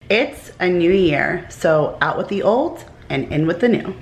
It's a new year, so out with the old and in with the new.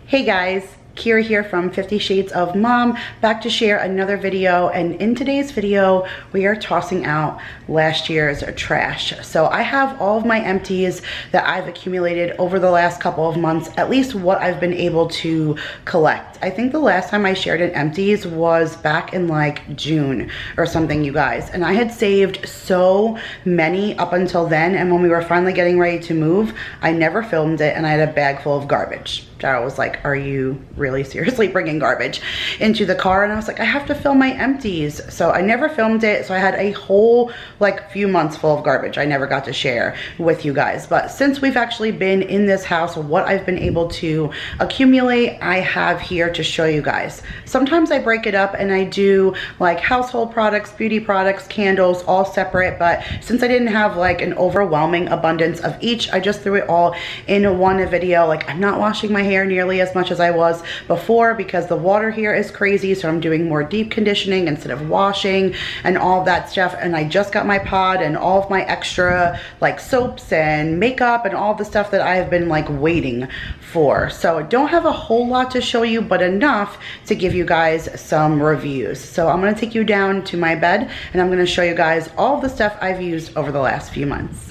Hey guys, Kira here from 50 Shades of Mom, back to share another video, and in today's video we are tossing out last year's trash. So I have all of my empties that I've accumulated over the last couple of months, at least what I've been able to collect. I think the last time I shared an empties was back in like June or something, you guys, and I had saved so many up until then, and when we were finally getting ready to move, I never filmed it and I had a bag full of garbage. Daryl was like, are you really seriously bringing garbage into the car? And I was like, I have to film my empties. So I never filmed it. So I had a whole like few months full of garbage I never got to share with you guys. But since we've actually been in this house, what I've been able to accumulate, I have here to show you guys. Sometimes I break it up and I do like household products, beauty products, candles, all separate. But since I didn't have like an overwhelming abundance of each, I just threw it all in one video. Like, I'm not washing my hair nearly as much as I was before because the water here is crazy, so I'm doing more deep conditioning instead of washing and all that stuff. And I just got my pod and all of my extra like soaps and makeup and all the stuff that I have been like waiting for. So I don't have a whole lot to show you, but enough to give you guys some reviews. So I'm going to take you down to my bed and I'm going to show you guys all the stuff I've used over the last few months.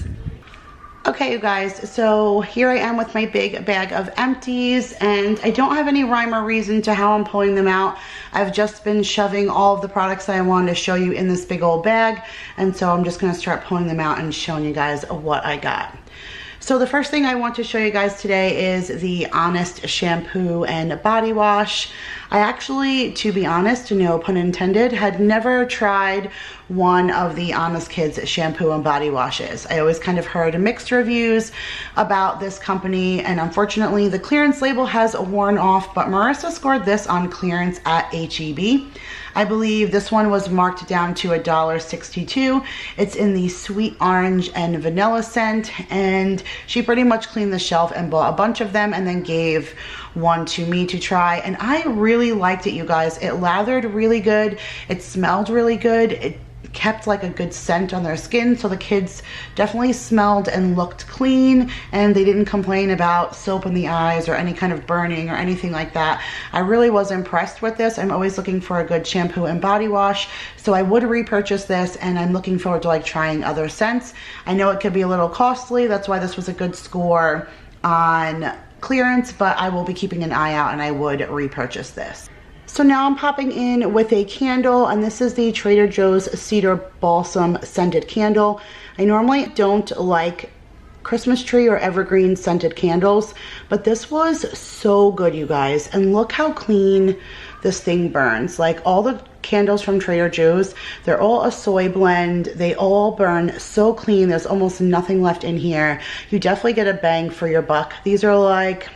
Okay, you guys, so here I am with my big bag of empties, and I don't have any rhyme or reason to how I'm pulling them out. I've just been shoving all of the products that I wanted to show you in this big old bag, and so I'm just going to start pulling them out and showing you guys what I got. So the first thing I want to show you guys today is the Honest shampoo and body wash. I actually, to be honest, no pun intended, had never tried one of the Honest Kids shampoo and body washes. I always kind of heard mixed reviews about this company, and unfortunately the clearance label has worn off, but Marissa scored this on clearance at H-E-B. I believe this one was marked down to $1.62. It's in the sweet orange and vanilla scent, and she pretty much cleaned the shelf and bought a bunch of them and then gave one to me to try, and I really liked it, you guys. It lathered really good. It smelled really good. It kept like a good scent on their skin, so the kids definitely smelled and looked clean, and they didn't complain about soap in the eyes or any kind of burning or anything like that. I really was impressed with this. I'm always looking for a good shampoo and body wash, so I would repurchase this, and I'm looking forward to like trying other scents. I know it could be a little costly, that's why this was a good score on clearance, but I will be keeping an eye out and I would repurchase this. So now I'm popping in with a candle, and this is the Trader Joe's Cedar Balsam Scented Candle. I normally don't like Christmas tree or evergreen scented candles, but this was so good, you guys. And look how clean this thing burns. Like, all the candles from Trader Joe's, they're all a soy blend. They all burn so clean. There's almost nothing left in here. You definitely get a bang for your buck. These are like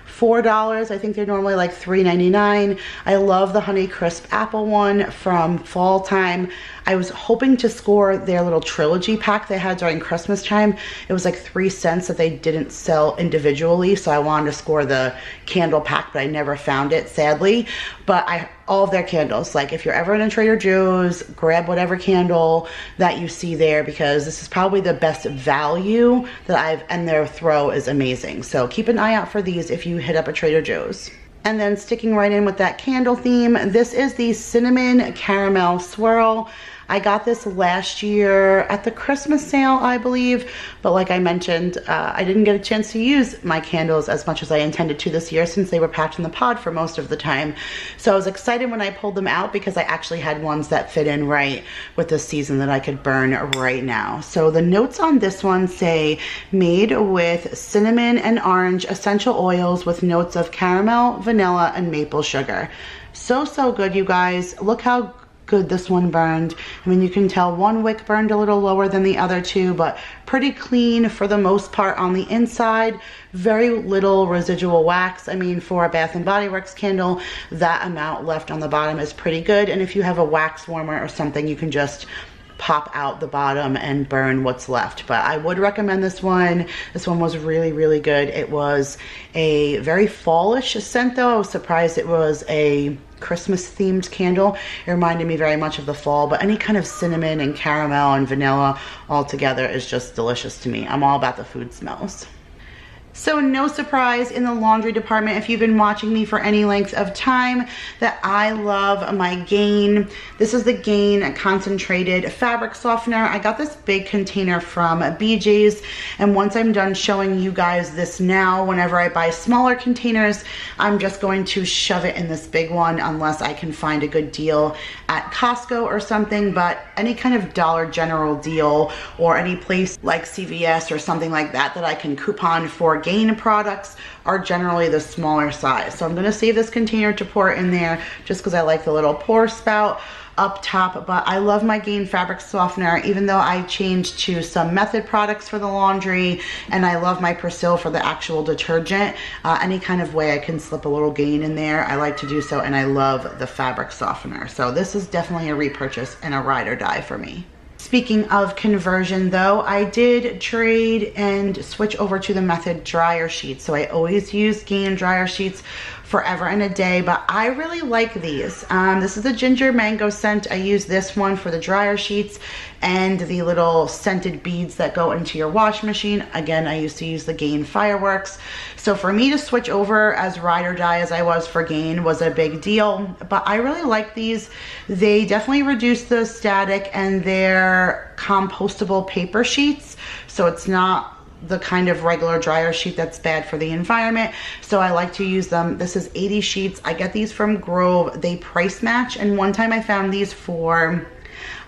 $4. I think they're normally like $3.99. I love the Honey Crisp Apple one from fall time. I was hoping to score their little trilogy pack they had during Christmas time. It was like 3 cents that they didn't sell individually, so I wanted to score the candle pack, but I never found it, sadly. But all of their candles, like if you're ever in a Trader Joe's, grab whatever candle that you see there, because this is probably the best value that and their throw is amazing. So keep an eye out for these if you hit up a Trader Joe's. And then sticking right in with that candle theme, this is the Cinnamon Caramel Swirl. I got this last year at the Christmas sale, I believe, but like I mentioned, I didn't get a chance to use my candles as much as I intended to this year since they were packed in the pod for most of the time. So I was excited when I pulled them out because I actually had ones that fit in right with the season that I could burn right now. So the notes on this one say, made with cinnamon and orange essential oils with notes of caramel, vanilla, and maple sugar. So good, you guys. Look how good this one burned. I mean, you can tell one wick burned a little lower than the other two, but pretty clean for the most part on the inside. Very little residual wax. I mean, for a Bath and Body Works candle, that amount left on the bottom is pretty good. And if you have a wax warmer or something, you can just pop out the bottom and burn what's left. But I would recommend this one. This one was really, really good. It was a very fallish scent though. I was surprised it was a Christmas themed candle. It reminded me very much of the fall, but any kind of cinnamon and caramel and vanilla all together is just delicious to me. I'm all about the food smells. So no surprise in the laundry department, if you've been watching me for any length of time, that I love my Gain. This is the Gain Concentrated Fabric Softener. I got this big container from BJ's, and once I'm done showing you guys this now, whenever I buy smaller containers, I'm just going to shove it in this big one unless I can find a good deal at Costco or something. But any kind of Dollar General deal or any place like CVS or something like that that I can coupon for Gain products are generally the smaller size. So I'm going to save this container to pour it in there just because I like the little pour spout up top. But I love my Gain fabric softener, even though I changed to some Method products for the laundry, and I love my Persil for the actual detergent. Any kind of way I can slip a little Gain in there, I like to do so, and I love the fabric softener. So this is definitely a repurchase and a ride or die for me. Speaking of conversion though, I did trade and switch over to the Method dryer sheets. So I always use Gain dryer sheets forever and a day, but I really like these. This is the ginger mango scent. I use this one for the dryer sheets and the little scented beads that go into your wash machine. Again, I used to use the Gain fireworks. So for me to switch over as ride or die as I was for Gain was a big deal, but I really like these. They definitely reduce the static, and they're compostable paper sheets. So it's not the kind of regular dryer sheet that's bad for the environment. So I like to use them. This is 80 sheets. I get these from Grove. They price match, and one time I found these for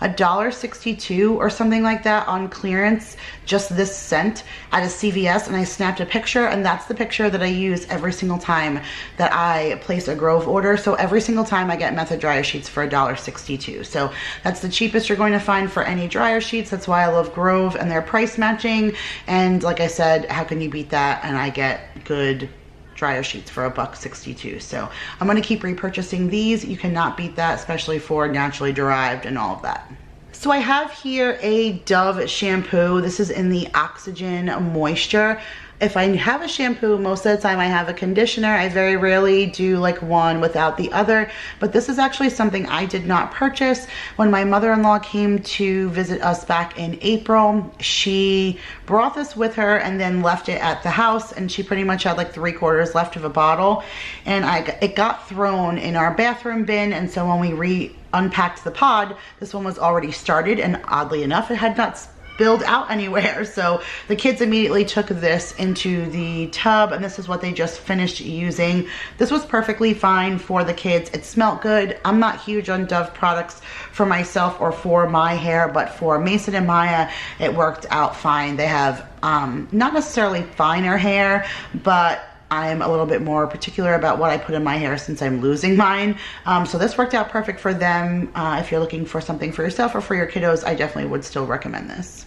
$1.62 or something like that on clearance, just this scent at a CVS, and I snapped a picture, and that's the picture that I use every single time that I place a Grove order. So every single time I get Method dryer sheets for $1.62. So that's the cheapest you're going to find for any dryer sheets. That's why I love Grove, and they're price matching, and like I said, how can you beat that? And I get good dryer sheets for $1.62. So I'm going to keep repurchasing these. You cannot beat that, especially for naturally derived and all of that. So I have here a Dove shampoo. This is in the Oxygen Moisture. If I have a shampoo, most of the time I have a conditioner. I very rarely do like one without the other, but this is actually something I did not purchase. When my mother-in-law came to visit us back in April, she brought this with her and then left it at the house, and she pretty much had like 3/4 left of a bottle, and it got thrown in our bathroom bin. And so when we unpacked the pod, this one was already started, and oddly enough, it had not spilled out anywhere. So the kids immediately took this into the tub, and this is what they just finished using. This was perfectly fine for the kids. It smelled good. I'm not huge on Dove products for myself or for my hair, but for Mason and Maya, it worked out fine. They have not necessarily finer hair, but I'm a little bit more particular about what I put in my hair since I'm losing mine. So this worked out perfect for them. If you're looking for something for yourself or for your kiddos, I definitely would still recommend this.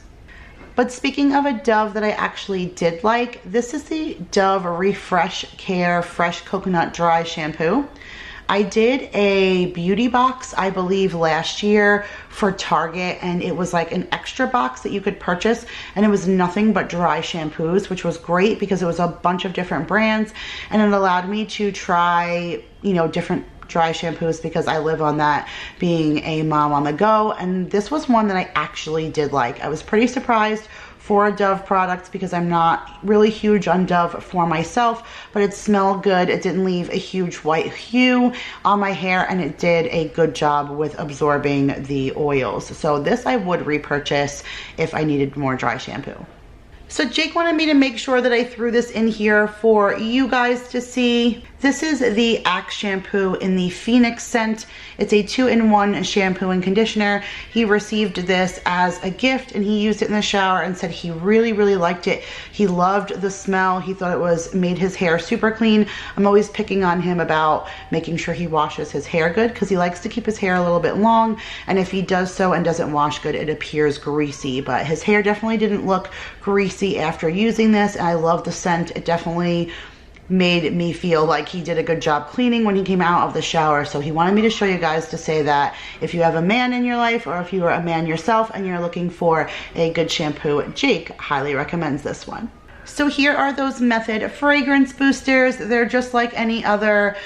But speaking of a Dove that I actually did like, this is the Dove Refresh Care Fresh Coconut Dry Shampoo. I did a beauty box, I believe last year for Target, and it was like an extra box that you could purchase, and it was nothing but dry shampoos, which was great because it was a bunch of different brands, and it allowed me to try, you know, different dry shampoos because I live on that, being a mom on the go. And this was one that I actually did like. I was pretty surprised for a Dove product because I'm not really huge on Dove for myself, but it smelled good. It didn't leave a huge white hue on my hair, and it did a good job with absorbing the oils. So this I would repurchase if I needed more dry shampoo. So Jake wanted me to make sure that I threw this in here for you guys to see. This is the Axe shampoo in the Phoenix scent. It's a 2-in-1 shampoo and conditioner. He received this as a gift, and he used it in the shower and said he really, really liked it. He loved the smell. He thought it made his hair super clean. I'm always picking on him about making sure he washes his hair good because he likes to keep his hair a little bit long, and if he does so and doesn't wash good, it appears greasy. But his hair definitely didn't look greasy after using this, and I love the scent. It definitely made me feel like he did a good job cleaning when he came out of the shower. So he wanted me to show you guys to say that if you have a man in your life, or if you are a man yourself and you're looking for a good shampoo, Jake highly recommends this one. So here are those Method fragrance boosters. They're just like any other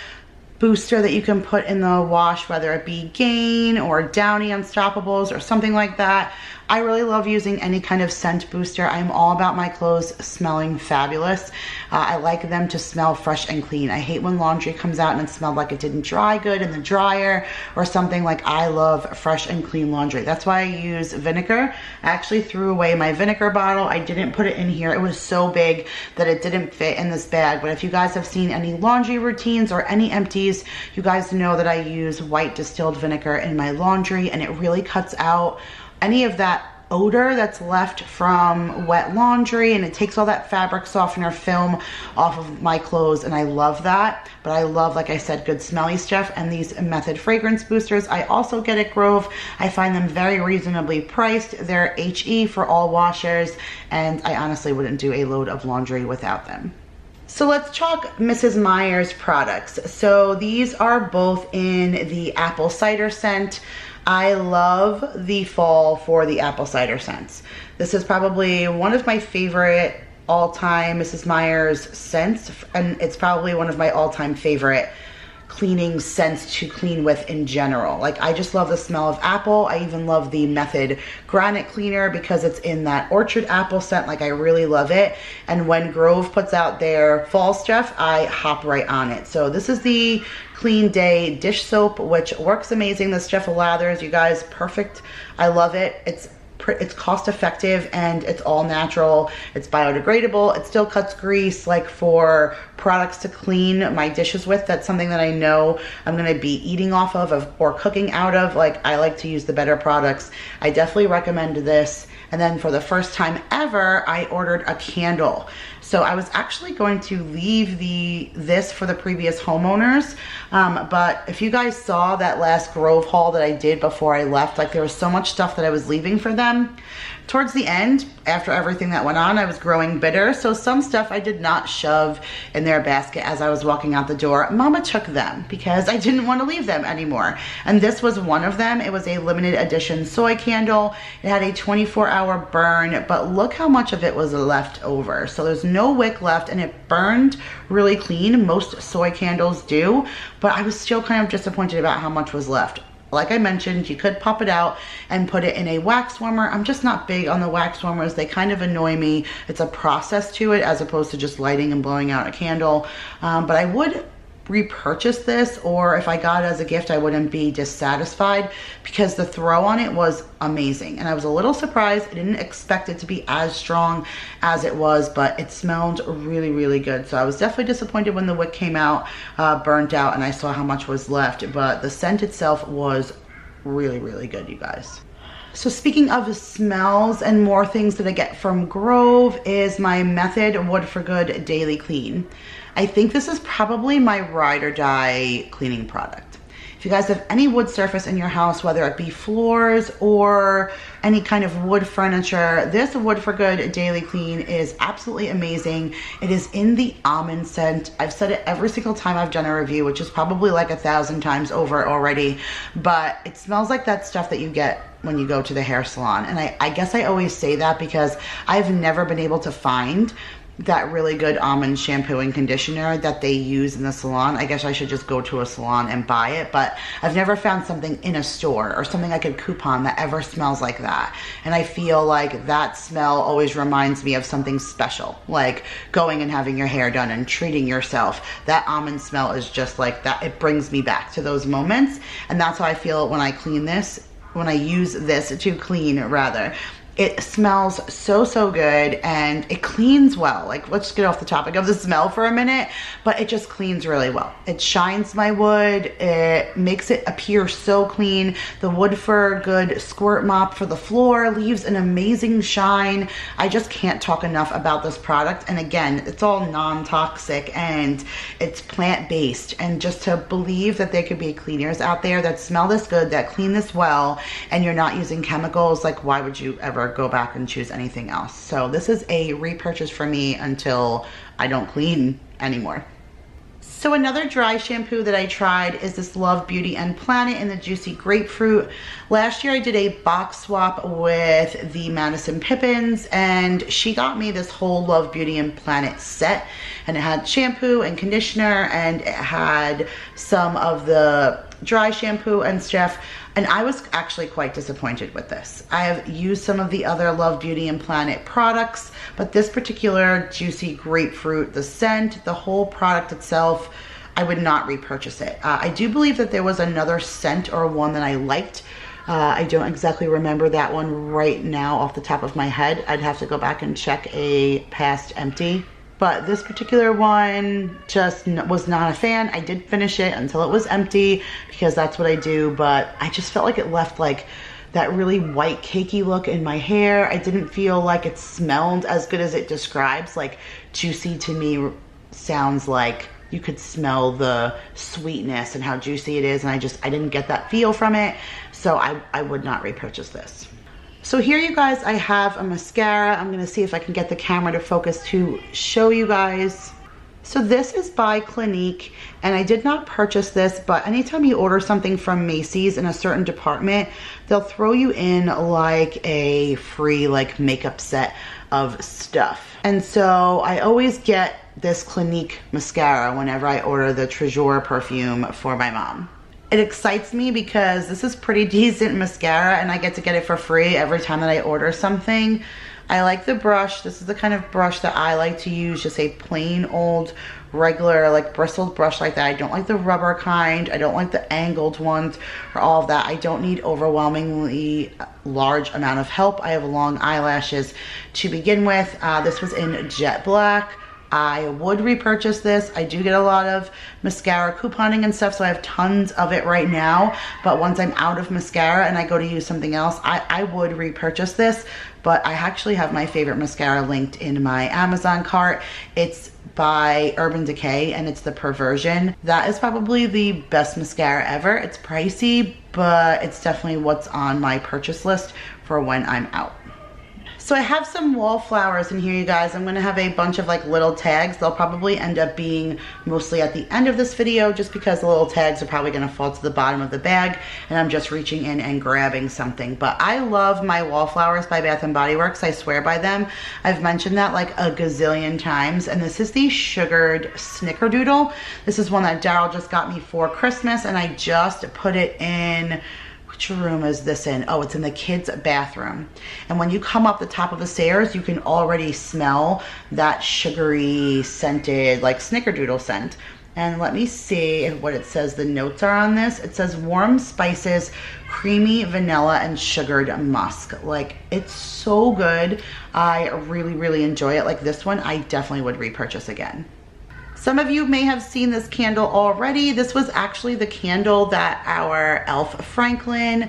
booster that you can put in the wash, whether it be Gain or Downy Unstopables or something like that. I really love using any kind of scent booster. I'm all about my clothes smelling fabulous. I like them to smell fresh and clean. I hate when laundry comes out and it smelled like it didn't dry good in the dryer or something. Like, I love fresh and clean laundry. That's why I use vinegar. I actually threw away my vinegar bottle. I didn't put it in here. It was so big that it didn't fit in this bag. But if you guys have seen any laundry routines or any empties, you guys know that I use white distilled vinegar in my laundry, and it really cuts out any of that odor that's left from wet laundry, and it takes all that fabric softener film off of my clothes, and I love that. But I love, like I said, good smelly stuff, and these Method fragrance boosters I also get at Grove. I find them very reasonably priced. They're HE for all washers, and I honestly wouldn't do a load of laundry without them. So let's talk Mrs. Meyer's products. So these are both in the apple cider scent. I love the fall for the apple cider scents. This is probably one of my favorite all-time Mrs. Meyer's scents, and it's probably one of my all-time favorite cleaning scents to clean with in general. Like, I just love the smell of apple. I even love the Method Granite Cleaner because it's in that orchard apple scent. Like, I really love it. And when Grove puts out their fall stuff, I hop right on it. So this is the Clean Day dish soap, which works amazing. This stuff lathers, you guys, perfect. I love it. It's cost effective and it's all natural. It's biodegradable. It still cuts grease. Like, for products to clean my dishes with, that's something that I know I'm going to be eating off of or cooking out of. Like, I like to use the better products. I definitely recommend this. And then for the first time ever, I ordered a candle. So I was actually going to leave this for the previous homeowners, but if you guys saw that last Grove haul that I did before I left, like, there was so much stuff that I was leaving for them. Towards the end, after everything that went on, I was growing bitter, so some stuff I did not shove in their basket as I was walking out the door. Mama took them because I didn't want to leave them anymore. And this was one of them. It was a limited edition soy candle. It had a 24-hour burn, but look how much of it was left over. So there's no wick left, and it burned really clean. Most soy candles do, but I was still kind of disappointed about how much was left. Like I mentioned, you could pop it out and put it in a wax warmer. I'm just not big on the wax warmers. They kind of annoy me. It's a process to it as opposed to just lighting and blowing out a candle. But I would repurchase this, or if I got it as a gift, I wouldn't be dissatisfied because the throw on it was amazing. And I was a little surprised. I didn't expect it to be as strong as it was, but it smelled really, really good. So I was definitely disappointed when the wick came out, burnt out, and I saw how much was left, but the scent itself was really, really good, you guys. So speaking of smells and more things that I get from Grove is my Method Wood for Good Daily Clean. I think this is probably my ride or die cleaning product. If you guys have any wood surface in your house, whether it be floors or any kind of wood furniture, this Wood for Good Daily Clean is absolutely amazing. It is in the almond scent. I've said it every single time I've done a review, which is probably like 1,000 times over already, but it smells like that stuff that you get when you go to the hair salon. And I guess I always say that because I've never been able to find that really good almond shampoo and conditioner that they use in the salon. I guess I should just go to a salon and buy it, but I've never found something in a store or something I could coupon that ever smells like that. And I feel like that smell always reminds me of something special, like going and having your hair done and treating yourself. That almond smell is just like that. It brings me back to those moments. And that's how I feel when I clean this, when I use this to clean rather. It smells so, so good, and it cleans well. Like, let's get off the topic of the smell for a minute, but it just cleans really well. It shines my wood. It makes it appear so clean. The Wood for Good squirt mop for the floor leaves an amazing shine. I just can't talk enough about this product. And again, it's all non-toxic and it's plant-based. And just to believe that there could be cleaners out there that smell this good, that clean this well, and you're not using chemicals, like, why would you ever go back and choose anything else? So this is a repurchase for me until I don't clean anymore. So another dry shampoo that I tried is this Love Beauty and Planet in the Juicy Grapefruit. Last year I did a box swap with the Madison Pippins, and she got me this whole Love Beauty and Planet set, and it had shampoo and conditioner, and it had some of the dry shampoo and stuff, and I was actually quite disappointed with this. I have used some of the other Love Beauty and Planet products, but this particular Juicy Grapefruit, the scent, the whole product itself, I would not repurchase it. I do believe that there was another scent or one that I liked. I don't exactly remember that one right now off the top of my head. I'd have to go back and check a past empty. But this particular one just was not a fan. I did finish it until it was empty because that's what I do, but I just felt like it left like that really white cakey look in my hair. I didn't feel like it smelled as good as it describes. Like juicy to me sounds like you could smell the sweetness and how juicy it is, and I didn't get that feel from it, so I would not repurchase this. So here you guys, I have a mascara. I'm gonna see if I can get the camera to focus to show you guys. So this is by Clinique, and I did not purchase this, but anytime you order something from Macy's in a certain department, they'll throw you in like a free like makeup set of stuff. And so I always get this Clinique mascara whenever I order the Treasure perfume for my mom. It excites me because this is pretty decent mascara, and I get to get it for free every time that I order something. I like the brush. This is the kind of brush that I like to use, just a plain old regular like bristled brush like that. I don't like the rubber kind. I don't like the angled ones or all of that. I don't need overwhelmingly large amount of help. I have long eyelashes to begin with. This was in jet black. I would repurchase this. I do get a lot of mascara couponing and stuff, so I have tons of it right now. But once I'm out of mascara and I go to use something else, I would repurchase this. But I actually have my favorite mascara linked in my Amazon cart. It's by Urban Decay, and it's the Perversion. That is probably the best mascara ever. It's pricey, but it's definitely what's on my purchase list for when I'm out. So I have some Wallflowers in here, you guys. I'm gonna have a bunch of like little tags. They'll probably end up being mostly at the end of this video, just because the little tags are probably gonna fall to the bottom of the bag and I'm just reaching in and grabbing something. But I love my Wallflowers by Bath & Body Works. I swear by them. I've mentioned that like a gazillion times. And this is the Sugared Snickerdoodle. This is one that Daryl just got me for Christmas, and I just put it in, which room is this in? Oh, it's in the kids' bathroom. And when you come up the top of the stairs, you can already smell that sugary scented, like snickerdoodle scent. And let me see what it says the notes are on this. It says warm spices, creamy vanilla, and sugared musk. Like, it's so good. I really, really enjoy it. Like this one, I definitely would repurchase again. Some of you may have seen this candle already. This was actually the candle that our elf Franklin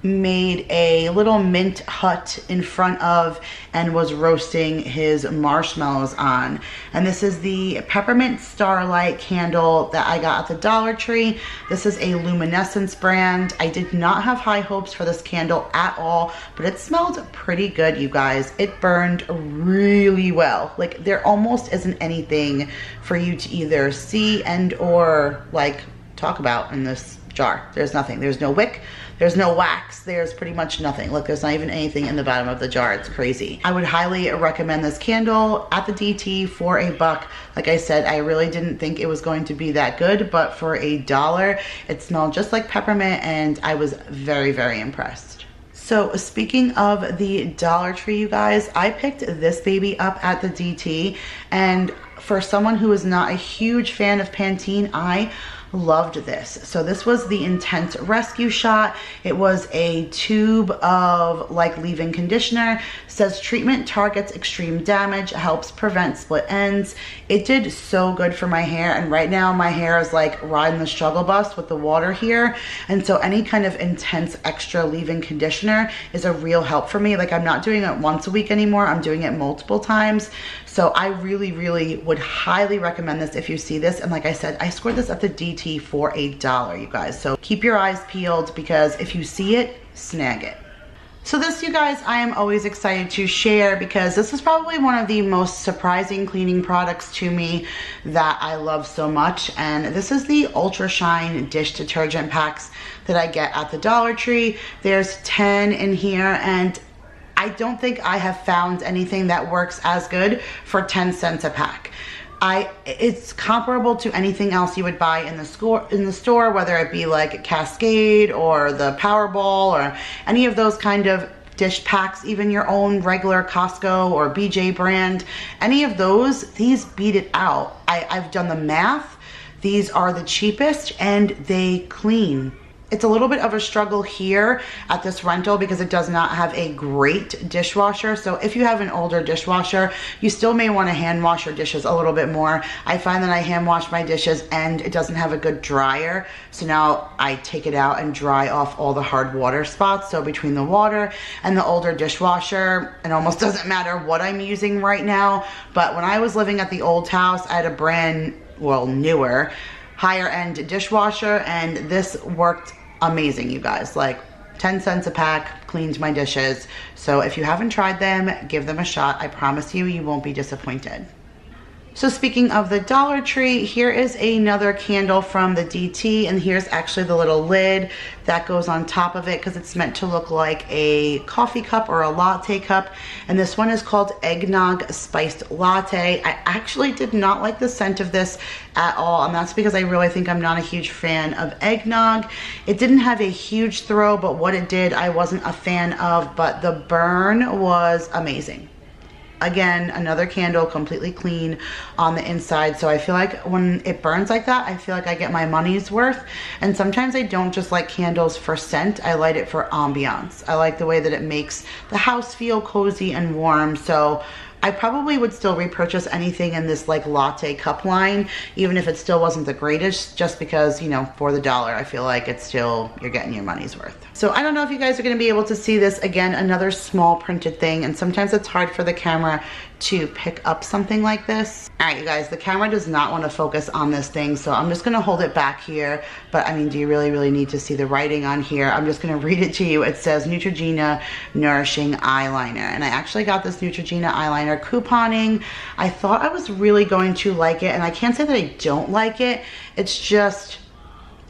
made a little mint hut in front of and was roasting his marshmallows on. And this is the Peppermint Starlight candle that I got at the Dollar Tree. This is a luminescence brand. I did not have high hopes for this candle at all, but it smelled pretty good, you guys. It burned really well. Like, there almost isn't anything for you to either see and or like talk about in this jar. There's nothing. There's no wick. There's no wax. There's pretty much nothing. Look, there's not even anything in the bottom of the jar. It's crazy. I would highly recommend this candle at the DT for $1. Like I said, I really didn't think it was going to be that good, but for $1, it smelled just like peppermint, and I was very, very impressed. So speaking of the Dollar Tree, you guys, I picked this baby up at the DT, and for someone who is not a huge fan of Pantene, I loved this. So this was the Intense Rescue Shot. It was a tube of like leave-in conditioner. It says treatment targets extreme damage, helps prevent split ends. It did so good for my hair, and right now my hair is like riding the struggle bus with the water here, and so any kind of intense extra leave-in conditioner is a real help for me. Like, I'm not doing it once a week anymore. I'm doing it multiple times. So I really, really would highly recommend this if you see this. And like I said, I scored this at the DT for $1, you guys. So keep your eyes peeled, because if you see it, snag it. So this, you guys, I am always excited to share because this is probably one of the most surprising cleaning products to me that I love so much. And this is the Ultra Shine dish detergent packs that I get at the Dollar Tree. There's 10 in here, and I don't think I have found anything that works as good for 10 cents a pack. It's comparable to anything else you would buy in the store, whether it be like Cascade or the Powerball or any of those kind of dish packs, even your own regular Costco or BJ brand, any of those, these beat it out. I've done the math. These are the cheapest and they clean. It's a little bit of a struggle here at this rental because it does not have a great dishwasher. So if you have an older dishwasher, you still may want to hand wash your dishes a little bit more. I find that I hand wash my dishes and it doesn't have a good dryer. So now I take it out and dry off all the hard water spots. So between the water and the older dishwasher, it almost doesn't matter what I'm using right now. But when I was living at the old house, I had a newer, higher end dishwasher, and this worked amazing, you guys. Like 10 cents a pack, cleans my dishes. So if you haven't tried them, give them a shot. I promise you, you won't be disappointed. So speaking of the Dollar Tree, here is another candle from the DT, and here's actually the little lid that goes on top of it because it's meant to look like a coffee cup or a latte cup. And this one is called Eggnog Spiced Latte. I actually did not like the scent of this at all, and that's because I really think I'm not a huge fan of eggnog. It didn't have a huge throw, but what it did I wasn't a fan of, but the burn was amazing. Again, another candle, completely clean on the inside. So I feel like when it burns like that, I feel like I get my money's worth. And sometimes I don't just like candles for scent, I light it for ambiance. I like the way that it makes the house feel cozy and warm. So I probably would still repurchase anything in this like latte cup line, even if it still wasn't the greatest, just because, you know, for the dollar, I feel like it's still, you're getting your money's worth. So I don't know if you guys are gonna be able to see this. Again, another small printed thing, and sometimes it's hard for the camera to pick up something like this. All right, you guys, the camera does not want to focus on this thing, so I'm just gonna hold it back here. But I mean, do you really need to see the writing on here? I'm just gonna read it to you. It says Neutrogena Nourishing Eyeliner, and I actually got this Neutrogena eyeliner couponing. I thought I was really going to like it, and I can't say that I don't like it. It's just,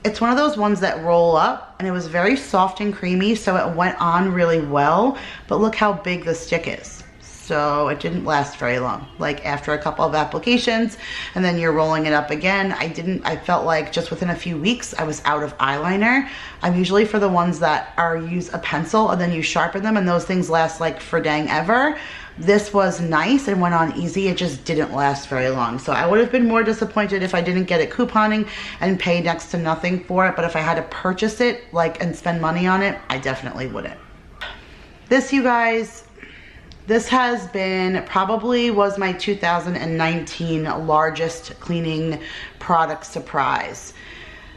it's one of those ones that roll up, and it was very soft and creamy, so it went on really well. But look how big the stick is. So it didn't last very long. Like after a couple of applications, and then you're rolling it up again. I felt like just within a few weeks, I was out of eyeliner. I'm usually for the ones that use a pencil and then you sharpen them, and those things last like for dang ever. This was nice and went on easy. It just didn't last very long. So I would have been more disappointed if I didn't get it couponing and pay next to nothing for it. But if I had to purchase it and spend money on it, I definitely wouldn't. This, you guys, this has been, probably was my 2019 largest cleaning product surprise.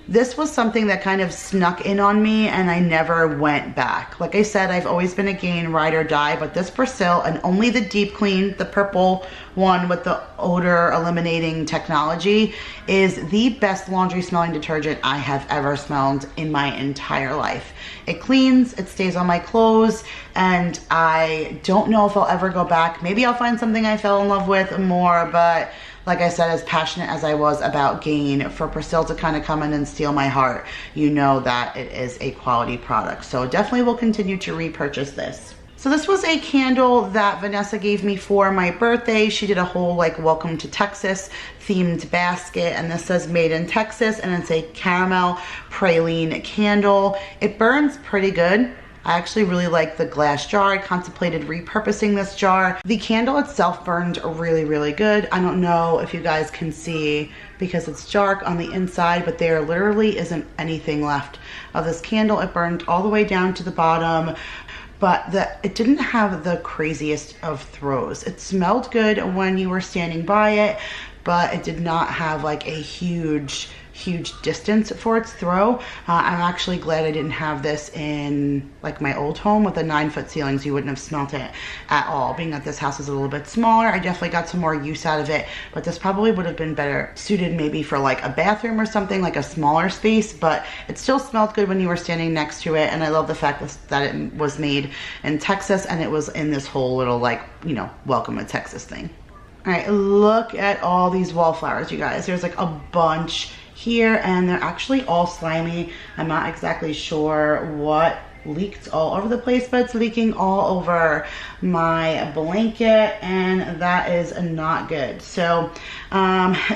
This was something that kind of snuck in on me and I never went back. Like I said, I've always been a Gain ride or die, but this Persil, and only the deep clean, the purple one with the odor eliminating technology, is the best laundry smelling detergent I have ever smelled in my entire life. It cleans, it stays on my clothes, and I don't know if I'll ever go back. Maybe I'll find something I fell in love with more, but like I said, as passionate as I was about Gain, for Persil to kind of come in and steal my heart, you know that it is a quality product. So definitely will continue to repurchase this. So this was a candle that Vanessa gave me for my birthday. She did a whole like welcome to Texas themed basket, and this says made in Texas, and it's a caramel praline candle. It burns pretty good. I actually really like the glass jar. I contemplated repurposing this jar. The candle itself burned really good. I don't know if you guys can see because it's dark on the inside, but there literally isn't anything left of this candle. It burned all the way down to the bottom, but it didn't have the craziest of throws. It smelled good when you were standing by it, but it did not have like a huge huge distance for its throw. I'm actually glad I didn't have this in like my old home with the 9-foot ceilings. You wouldn't have smelt it at all. Being that this house is a little bit smaller, I definitely got some more use out of it, but this probably would have been better suited maybe for like a bathroom or something, like a smaller space, but it still smelled good when you were standing next to it. And I love the fact that it was made in Texas and it was in this whole little like, you know, welcome to Texas thing. All right, look at all these Wallflowers, you guys. There's like a bunch here and they're actually all slimy. I'm not exactly sure what leaked all over the place, but it's leaking all over my blanket and that is not good. So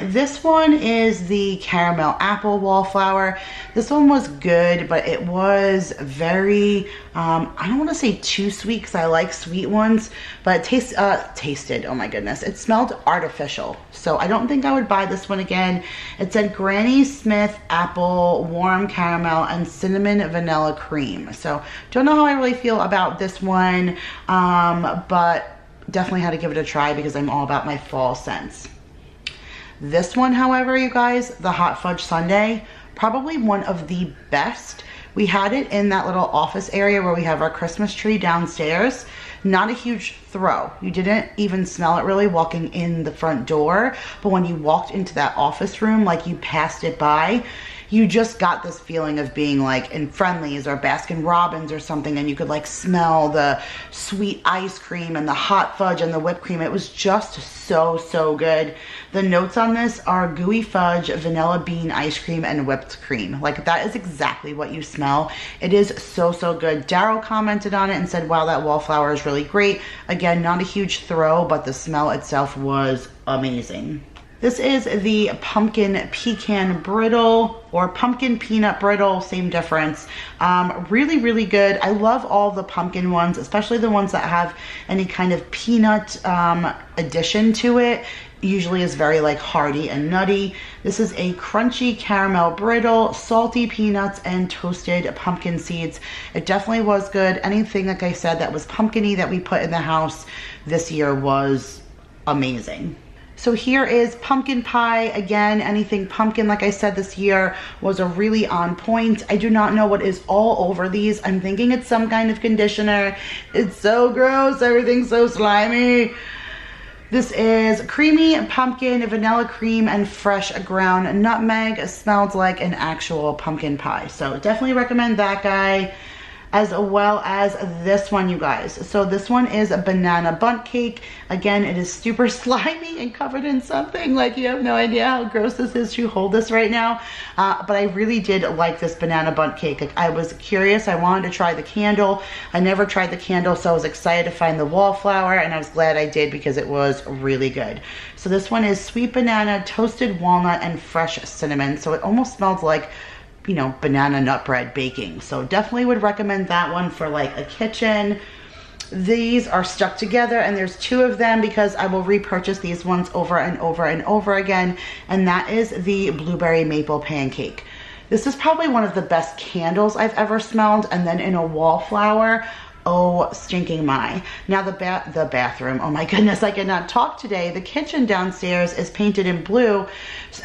this one is the caramel apple Wallflower. This one was good, but it was very I don't want to say too sweet because I like sweet ones, but it tasted, oh my goodness, it smelled artificial. So I don't think I would buy this one again. It said Granny Smith apple, warm caramel, and cinnamon vanilla cream. So don't know how I really feel about this one, but definitely had to give it a try because I'm all about my fall scents. This one, however, you guys, the Hot Fudge Sundae, probably one of the best. We had it in that little office area where we have our Christmas tree downstairs. Not a huge throw. You didn't even smell it really walking in the front door, but when you walked into that office room, like you passed it by, you just got this feeling of being like in Friendly's or Baskin Robbins or something, and you could like smell the sweet ice cream and the hot fudge and the whipped cream. It was just so good. The notes on this are gooey fudge, vanilla bean ice cream, and whipped cream. Like that is exactly what you smell. It is so good. Daryl commented on it and said, wow, that Wallflower is really great. Again, not a huge throw, but the smell itself was amazing. This is the pumpkin pecan brittle or pumpkin peanut brittle, same difference. Really good. I love all the pumpkin ones, especially the ones that have any kind of peanut addition to it. Usually is very like hearty and nutty. This is a crunchy caramel brittle, salty peanuts, and toasted pumpkin seeds. It definitely was good. Anything, like I said, that was pumpkin-y that we put in the house this year was amazing. So here is pumpkin pie. Again, anything pumpkin, like I said, this year was a really on point. I do not know what is all over these. I'm thinking it's some kind of conditioner. It's so gross. Everything's so slimy. This is creamy pumpkin, vanilla cream, and fresh ground nutmeg. It smells like an actual pumpkin pie. So definitely recommend that guy, as well as this one, you guys. So this one is a banana bundt cake. Again, it is super slimy and covered in something. Like, you have no idea how gross this is to hold this right now. But I really did like this banana bundt cake. Like, I was curious. I wanted to try the candle. I never tried the candle, so I was excited to find the Wallflower, and I was glad I did because it was really good. So this one is sweet banana, toasted walnut, and fresh cinnamon. So it almost smells like, you know, banana nut bread baking. So definitely would recommend that one for like a kitchen. These are stuck together and there's 2 of them because I will repurchase these ones over and over again. And that is the blueberry maple pancake. This is probably one of the best candles I've ever smelled. And then in a Wallflower, oh stinking my. Now the bathroom, oh my goodness, I cannot talk today. The kitchen downstairs is painted in blue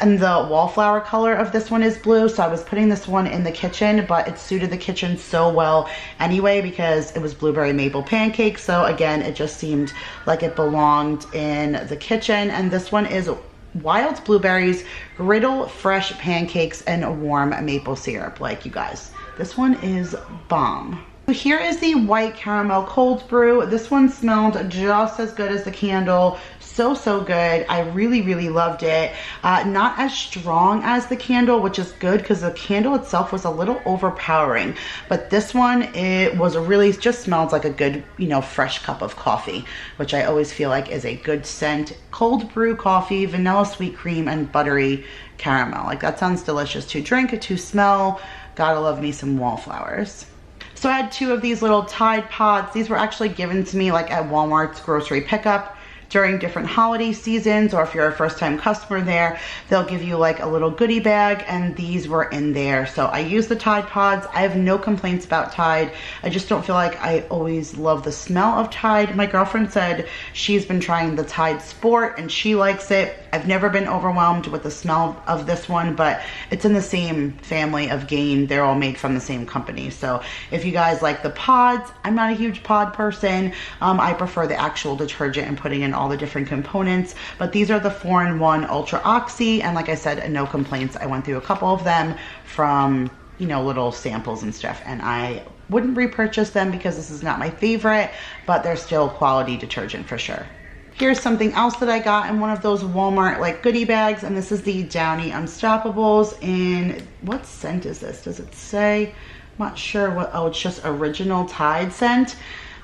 and the Wallflower color of this one is blue. So I was putting this one in the kitchen, but it suited the kitchen so well anyway because it was blueberry maple pancake. So again, it just seemed like it belonged in the kitchen. And this one is wild blueberries, griddle fresh pancakes, and warm maple syrup. Like, you guys, this one is bomb. Here is the white caramel cold brew. This one smelled just as good as the candle. So good. I really loved it. Not as strong as the candle, which is good because the candle itself was a little overpowering. But this one, it was really, just smells like a good, you know, fresh cup of coffee, which I always feel like is a good scent. Cold brew coffee, vanilla sweet cream, and buttery caramel. Like, that sounds delicious to drink, to smell. Gotta love me some Wallflowers. So I had 2 of these little Tide Pods. These were actually given to me like at Walmart's grocery pickup. during different holiday seasons, or if you're a first time customer there, they'll give you like a little goodie bag, and these were in there. So I use the Tide Pods. I have no complaints about Tide. I just don't feel like I always love the smell of Tide. My girlfriend said she's been trying the Tide Sport and she likes it. I've never been overwhelmed with the smell of this one, but it's in the same family of Gain. They're all made from the same company. So if you guys like the pods, I'm not a huge pod person. I prefer the actual detergent and putting in all the different components, but these are the 4-in-1 Ultra Oxy, and like I said, no complaints. I went through a couple of them from, you know, little samples and stuff, and I wouldn't repurchase them because this is not my favorite, but they're still quality detergent for sure. Here's something else that I got in one of those Walmart like goodie bags, and this is the Downy Unstopables in, what scent is this? Does it say? I'm not sure what, oh, it's just original Tide scent.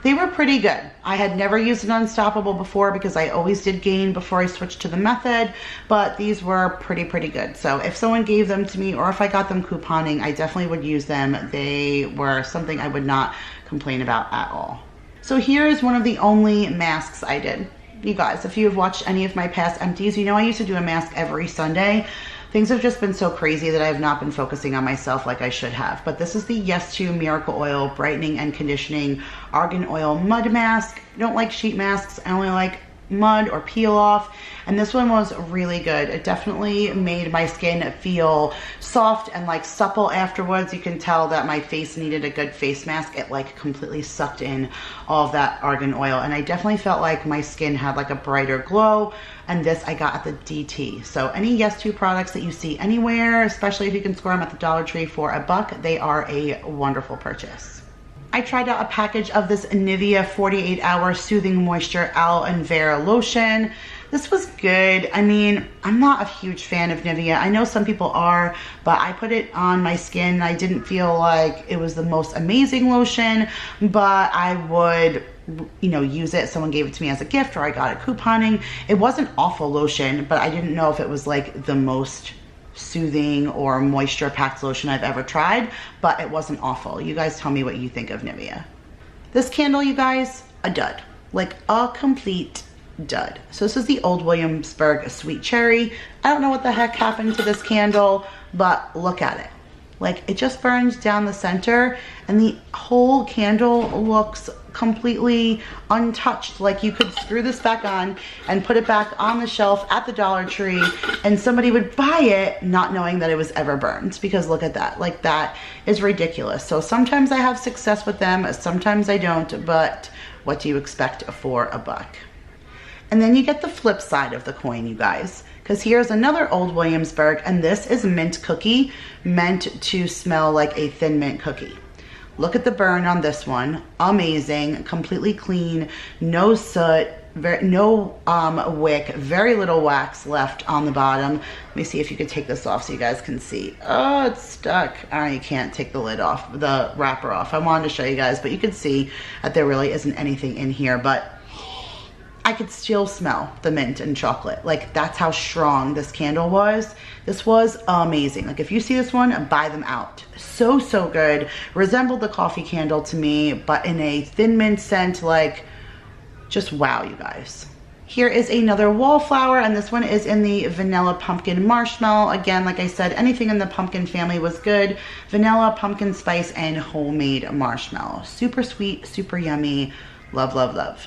They were pretty good. I had never used an Unstoppable before because I always did Gain before I switched to the Method, but these were pretty good. So if someone gave them to me or if I got them couponing, I definitely would use them. They were something I would not complain about at all. So here is one of the only masks I did. You guys, if you have watched any of my past empties, you know I used to do a mask every Sunday. Things have just been so crazy that I have not been focusing on myself like I should have. But this is the Yes To Miracle Oil Brightening and Conditioning Argan Oil Mud Mask. I don't like sheet masks. I only like mud or peel off, and this one was really good. It definitely made my skin feel soft and like supple afterwards. You can tell that my face needed a good face mask. It like completely sucked in all of that argan oil, and I definitely felt like my skin had like a brighter glow. And this I got at the DT. So any Yes To products that you see anywhere, especially if you can score them at the Dollar Tree for $1, they are a wonderful purchase. I tried out a package of this Nivea 48-hour Soothing Moisture Aloe Vera Lotion. This was good. I mean, I'm not a huge fan of Nivea. I know some people are, but I put it on my skin. I didn't feel like it was the most amazing lotion, but I would, you know, use it. Someone gave it to me as a gift, or I got it couponing. It wasn't awful lotion, but I didn't know if it was like the most soothing or moisture packed lotion I've ever tried, but it wasn't awful. You guys tell me what you think of Nivea. This candle, you guys, a dud, like a complete dud. So this is the Old Williamsburg Sweet Cherry. I don't know what the heck happened to this candle, but look at it. Like, it just burns down the center, and the whole candle looks completely untouched. Like, you could screw this back on and put it back on the shelf at the Dollar Tree, and somebody would buy it not knowing that it was ever burned, because look at that. Like, that is ridiculous. So sometimes I have success with them, sometimes I don't, but what do you expect for $1? And then you get the flip side of the coin, you guys, because here's another Old Williamsburg, and this is mint cookie, meant to smell like a thin mint cookie. Look at the burn on this one. Amazing, completely clean, no soot, no wick, very little wax left on the bottom. Let me see if you could take this off so you guys can see. Oh, it's stuck. Oh, you can't take the lid off, the wrapper off. I wanted to show you guys, but you can see that there really isn't anything in here, but I could still smell the mint and chocolate. Like, that's how strong this candle was. This was amazing. Like, if you see this one, buy them out. So good. Resembled the coffee candle to me, but in a thin mint scent. Like, just wow, you guys. Here is another Wallflower, and this one is in the Vanilla Pumpkin Marshmallow. Again, like I said, anything in the pumpkin family was good. Vanilla, pumpkin spice, and homemade marshmallow. Super sweet, super yummy. Love, love, love.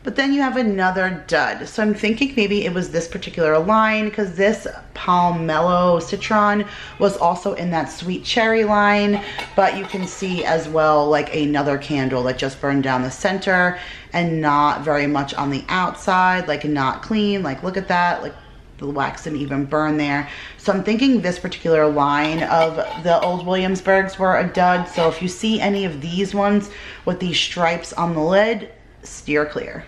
But then you have another dud. So I'm thinking maybe it was this particular line, because this Pomelo Citron was also in that Sweet Cherry line. But you can see as well, like, another candle that just burned down the center and not very much on the outside, like not clean. Like, look at that, like the wax didn't even burn there. So I'm thinking this particular line of the Old Williamsburgs were a dud. So if you see any of these ones with these stripes on the lid, steer clear.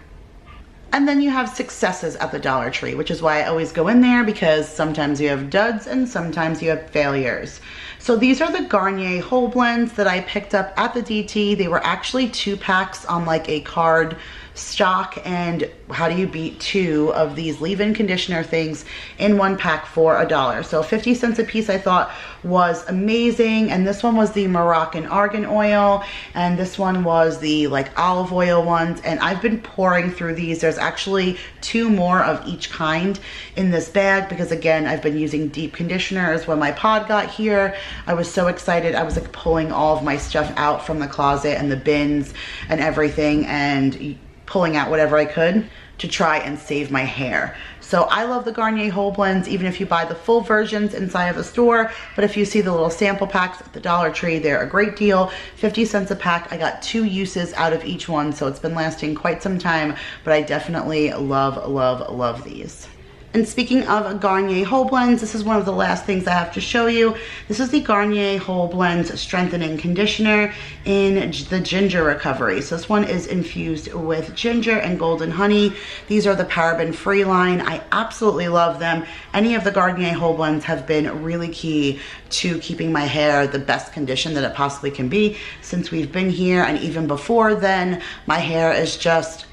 And then you have successes at the Dollar Tree, which is why I always go in there, because sometimes you have duds and sometimes you have failures. So these are the Garnier whole blends that I picked up at the DT. They were actually 2 packs on like a card stock and how do you beat 2 of these leave-in conditioner things in 1 pack for $1. So 50 cents a piece I thought was amazing. And this one was the Moroccan argan oil, and this one was the like olive oil ones. And I've been pouring through these. There's actually 2 more of each kind in this bag because again, I've been using deep conditioners. When my pod got here, I was so excited. I was like pulling all of my stuff out from the closet and the bins and everything and pulling out whatever I could to try and save my hair. So I love the Garnier whole blends, even if you buy the full versions inside of the store. But if you see the little sample packs at the Dollar Tree, they're a great deal. 50 cents a pack. I got 2 uses out of each one, so it's been lasting quite some time, but I definitely love, love, love these. And speaking of Garnier Whole Blends, this is one of the last things I have to show you. This is the Garnier Whole Blends Strengthening Conditioner in the Ginger Recovery. So this one is infused with ginger and golden honey. These are the paraben-free line. I absolutely love them. Any of the Garnier Whole Blends have been really key to keeping my hair the best condition that it possibly can be since we've been here. And even before then, my hair is just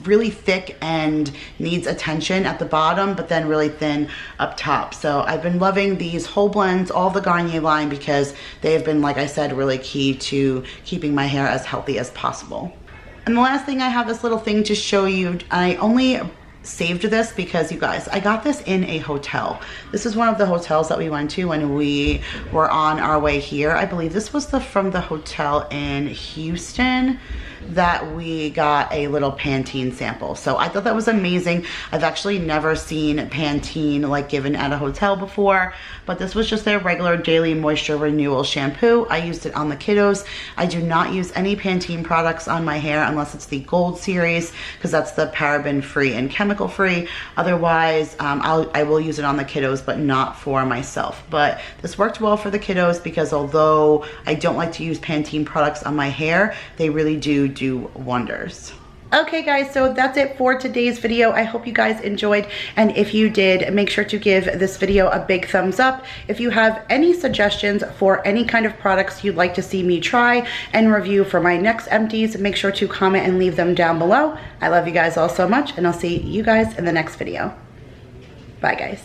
really thick and needs attention at the bottom, but then really thin up top. So I've been loving these whole blends, all the Garnier line, because they have been, like I said, really key to keeping my hair as healthy as possible. And the last thing, I have this little thing to show you. I only saved this because, you guys, I got this in a hotel. This is one of the hotels that we went to when we were on our way here. I believe this was from the hotel in Houston that we got a little Pantene sample. So I thought that was amazing. I've actually never seen Pantene like given at a hotel before, but this was just their regular daily moisture renewal shampoo. I used it on the kiddos. I do not use any Pantene products on my hair unless it's the Gold series, because that's the paraben free and chemical free. Otherwise, I will use it on the kiddos, but not for myself. But this worked well for the kiddos because although I don't like to use Pantene products on my hair, they really do wonders. Okay guys, so that's it for today's video. I hope you guys enjoyed, and if you did, make sure to give this video a big thumbs up. If you have any suggestions for any kind of products you'd like to see me try and review for my next empties, make sure to comment and leave them down below. I love you guys all so much, and I'll see you guys in the next video. Bye guys.